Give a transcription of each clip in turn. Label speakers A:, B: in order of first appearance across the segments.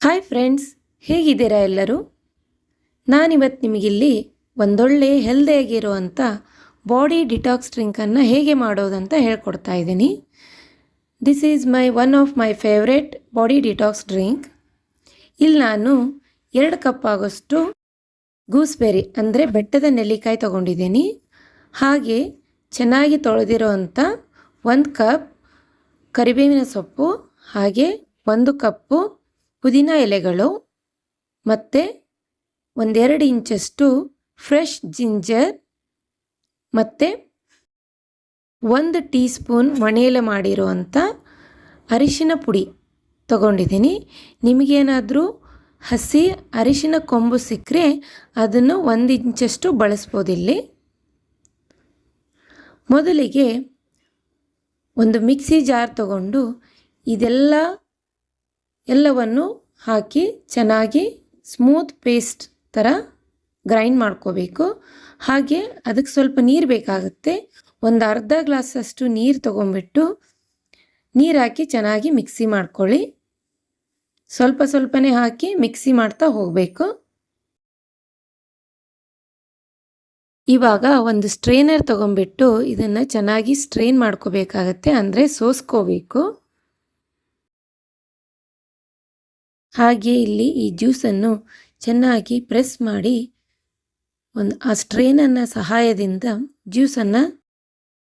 A: Hi friends, ಹೇಗಿದ್ದೀರಾ ಎಲ್ಲರೂ? ನಾನಿವತ್ತು ನಿಮಗಿಲ್ಲಿ ಒಂದೊಳ್ಳೆ ಹೆಲ್ದಿಯಾಗಿರುವಂಥ ಬಾಡಿ ಡಿಟಾಕ್ಸ್ ಡ್ರಿಂಕನ್ನು ಹೇಗೆ ಮಾಡೋದಂತ ಹೇಳ್ಕೊಡ್ತಾ ಇದ್ದೀನಿ. This is one of my favourite body detox drink. ಇಲ್ಲಿ ನಾನು 2 ಕಪ್ ಆಗೋಷ್ಟು ಗೂಸ್ಬೆರಿ ಅಂದರೆ ಬೆಟ್ಟದ ನೆಲ್ಲಿಕಾಯಿ ತೊಗೊಂಡಿದ್ದೀನಿ. ಹಾಗೆ ಚೆನ್ನಾಗಿ ತೊಳೆದಿರೋವಂಥ 1 ಕಪ್ ಕರಿಬೇವಿನ ಸೊಪ್ಪು, ಹಾಗೆ 1 ಕಪ್ಪು ಪುದೀನ ಎಲೆಗಳು ಮತ್ತು 1-2 ಇಂಚಷ್ಟು ಫ್ರೆಶ್ ಜಿಂಜರ್ ಮತ್ತು 1 ಟೀ ಸ್ಪೂನ್ ಮಣೇಲೆ ಮಾಡಿರುವಂಥ ಅರಿಶಿನ ಪುಡಿ ತಗೊಂಡಿದ್ದೀನಿ. ನಿಮಗೇನಾದರೂ ಹಸಿ ಅರಿಶಿನ ಕೊಂಬು ಸಿಕ್ಕರೆ ಅದನ್ನು 1 ಇಂಚಷ್ಟು ಬಳಸ್ಬೋದಿಲ್ಲಿ. ಮೊದಲಿಗೆ ಒಂದು ಮಿಕ್ಸಿ ಜಾರ್ ತಗೊಂಡು ಎಲ್ಲವನ್ನು ಹಾಕಿ ಚೆನ್ನಾಗಿ ಸ್ಮೂತ್ ಪೇಸ್ಟ್ ಥರ ಗ್ರೈಂಡ್ ಮಾಡ್ಕೋಬೇಕು. ಹಾಗೆ ಅದಕ್ಕೆ ಸ್ವಲ್ಪ ನೀರು ಬೇಕಾಗುತ್ತೆ. ಒಂದು ಅರ್ಧ ಗ್ಲಾಸಷ್ಟು ನೀರು ತೊಗೊಂಬಿಟ್ಟು ನೀರು ಹಾಕಿ ಚೆನ್ನಾಗಿ ಮಿಕ್ಸಿ ಮಾಡ್ಕೊಳ್ಳಿ. ಸ್ವಲ್ಪನೇ ಹಾಕಿ ಮಿಕ್ಸಿ ಮಾಡ್ತಾ ಹೋಗಬೇಕು. ಇವಾಗ ಒಂದು ಸ್ಟ್ರೈನರ್ ತೊಗೊಂಬಿಟ್ಟು ಇದನ್ನು ಚೆನ್ನಾಗಿ ಸ್ಟ್ರೈನ್ ಮಾಡ್ಕೋಬೇಕಾಗತ್ತೆ, ಅಂದರೆ ಸೋಸ್ಕೋಬೇಕು. ಹಾಗೆ ಇಲ್ಲಿ ಈ ಜ್ಯೂಸನ್ನು ಚೆನ್ನಾಗಿ ಪ್ರೆಸ್ ಮಾಡಿ ಆ ಸ್ಟ್ರೈನನ್ನ ಸಹಾಯದಿಂದ ಜ್ಯೂಸನ್ನು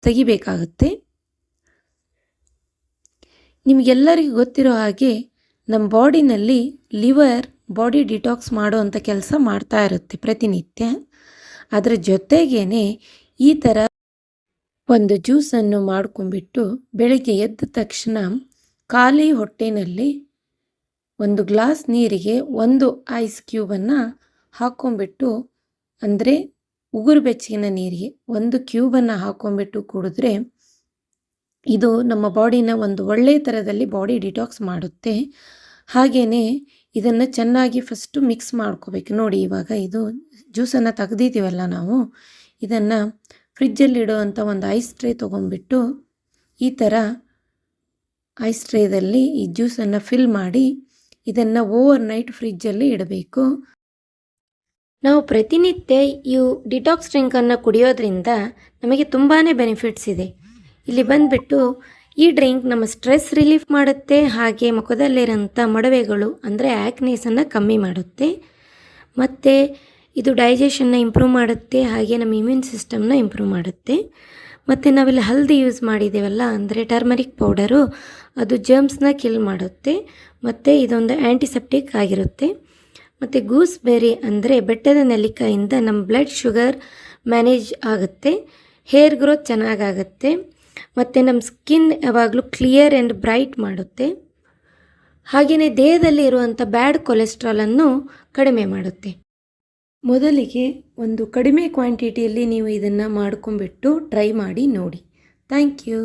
A: ತೆಗಿಬೇಕಾಗುತ್ತೆ. ನಿಮಗೆಲ್ಲರಿಗೂ ಗೊತ್ತಿರೋ ಹಾಗೆ ನಮ್ಮ ಬಾಡಿನಲ್ಲಿ ಲಿವರ್ ಬಾಡಿ ಡಿಟಾಕ್ಸ್ ಮಾಡುವಂಥ ಕೆಲಸ ಮಾಡ್ತಾ ಇರುತ್ತೆ ಪ್ರತಿನಿತ್ಯ. ಅದರ ಜೊತೆಗೇ ಈ ಥರ ಒಂದು ಜ್ಯೂಸನ್ನು ಮಾಡ್ಕೊಂಡ್ಬಿಟ್ಟು ಬೆಳಗ್ಗೆ ಎದ್ದ ತಕ್ಷಣ ಖಾಲಿ ಹೊಟ್ಟೆನಲ್ಲಿ 1 ಗ್ಲಾಸ್ ನೀರಿಗೆ 1 ಐಸ್ ಕ್ಯೂಬನ್ನು ಹಾಕ್ಕೊಂಬಿಟ್ಟು, ಅಂದರೆ ಉಗುರು ಬೆಚ್ಚಗಿನ ನೀರಿಗೆ 1 ಕ್ಯೂಬನ್ನು ಹಾಕ್ಕೊಂಬಿಟ್ಟು ಕುಡಿದ್ರೆ ಇದು ನಮ್ಮ ಬಾಡಿನ ಒಂದು ಒಳ್ಳೆಯ ಥರದಲ್ಲಿ ಬಾಡಿ ಡಿಟಾಕ್ಸ್ ಮಾಡುತ್ತೆ. ಹಾಗೆಯೇ ಇದನ್ನು ಚೆನ್ನಾಗಿ ಫಸ್ಟು ಮಿಕ್ಸ್ ಮಾಡ್ಕೋಬೇಕು. ನೋಡಿ, ಇವಾಗ ಇದು ಜ್ಯೂಸನ್ನು ತೆಗೆದಿದ್ದೀವಲ್ಲ ನಾವು, ಇದನ್ನು ಫ್ರಿಜ್ಜಲ್ಲಿಡುವಂಥ ಒಂದು ಐಸ್ ಟ್ರೇ ತೊಗೊಂಡ್ಬಿಟ್ಟು ಈ ಥರ ಐಸ್ ಟ್ರೇದಲ್ಲಿ ಈ ಜ್ಯೂಸನ್ನು ಫಿಲ್ ಮಾಡಿ ಇದನ್ನು ಓವರ್ ನೈಟ್ ಫ್ರಿಜ್ಜಲ್ಲಿ ಇಡಬೇಕು. ನಾವು ಪ್ರತಿನಿತ್ಯ ಈ ಡಿಟಾಕ್ಸ್ ಡ್ರಿಂಕನ್ನು ಕುಡಿಯೋದ್ರಿಂದ ನಮಗೆ ತುಂಬಾ ಬೆನಿಫಿಟ್ಸ್ ಇದೆ. ಇಲ್ಲಿ ಬಂದುಬಿಟ್ಟು ಈ ಡ್ರಿಂಕ್ ನಮ್ಮ ಸ್ಟ್ರೆಸ್ ರಿಲೀಫ್ ಮಾಡುತ್ತೆ. ಹಾಗೆ ಮುಖದಲ್ಲಿರೋಂಥ ಮೊಡವೆಗಳು ಅಂದರೆ ಆ್ಯಕ್ನೇಸನ್ನು ಕಮ್ಮಿ ಮಾಡುತ್ತೆ. ಮತ್ತು ಇದು ಡೈಜೆಷನ್ನ ಇಂಪ್ರೂವ್ ಮಾಡುತ್ತೆ. ಹಾಗೆ ನಮ್ಮ ಇಮ್ಯೂನ್ ಸಿಸ್ಟಮ್ನ ಇಂಪ್ರೂವ್ ಮಾಡುತ್ತೆ. ಮತ್ತು ನಾವಿಲ್ಲಿ ಹಲ್ದಿ ಯೂಸ್ ಮಾಡಿದ್ದೇವಲ್ಲ, ಅಂದರೆ ಟರ್ಮರಿಕ್ ಪೌಡರು, ಅದು ಜರ್ಮ್ಸ್ನ ಕಿಲ್ ಮಾಡುತ್ತೆ. ಮತ್ತು ಇದೊಂದು ಆ್ಯಂಟಿಸೆಪ್ಟಿಕ್ ಆಗಿರುತ್ತೆ. ಮತ್ತು ಗೂಸ್ಬೆರಿ ಅಂದರೆ ಬೆಟ್ಟದ ನೆಲ್ಲಿಕಾಯಿಂದ ನಮ್ಮ ಬ್ಲಡ್ ಶುಗರ್ ಮ್ಯಾನೇಜ್ ಆಗುತ್ತೆ. ಹೇರ್ ಗ್ರೋತ್ ಚೆನ್ನಾಗಾಗುತ್ತೆ. ಮತ್ತು ನಮ್ಮ ಸ್ಕಿನ್ ಯಾವಾಗಲೂ ಕ್ಲಿಯರ್ ಆ್ಯಂಡ್ ಬ್ರೈಟ್ ಮಾಡುತ್ತೆ. ಹಾಗೆಯೇ ದೇಹದಲ್ಲಿ ಇರುವಂಥ ಬ್ಯಾಡ್ ಕೊಲೆಸ್ಟ್ರಾಲನ್ನು ಕಡಿಮೆ ಮಾಡುತ್ತೆ. ಮೊದಲಿಗೆ ಒಂದು ಕಡಿಮೆ ಕ್ವಾಂಟಿಟಿಯಲ್ಲಿ ನೀವು ಇದನ್ನು ಮಾಡ್ಕೊಂಬಿಟ್ಟು ಟ್ರೈ ಮಾಡಿ ನೋಡಿ. Thank you.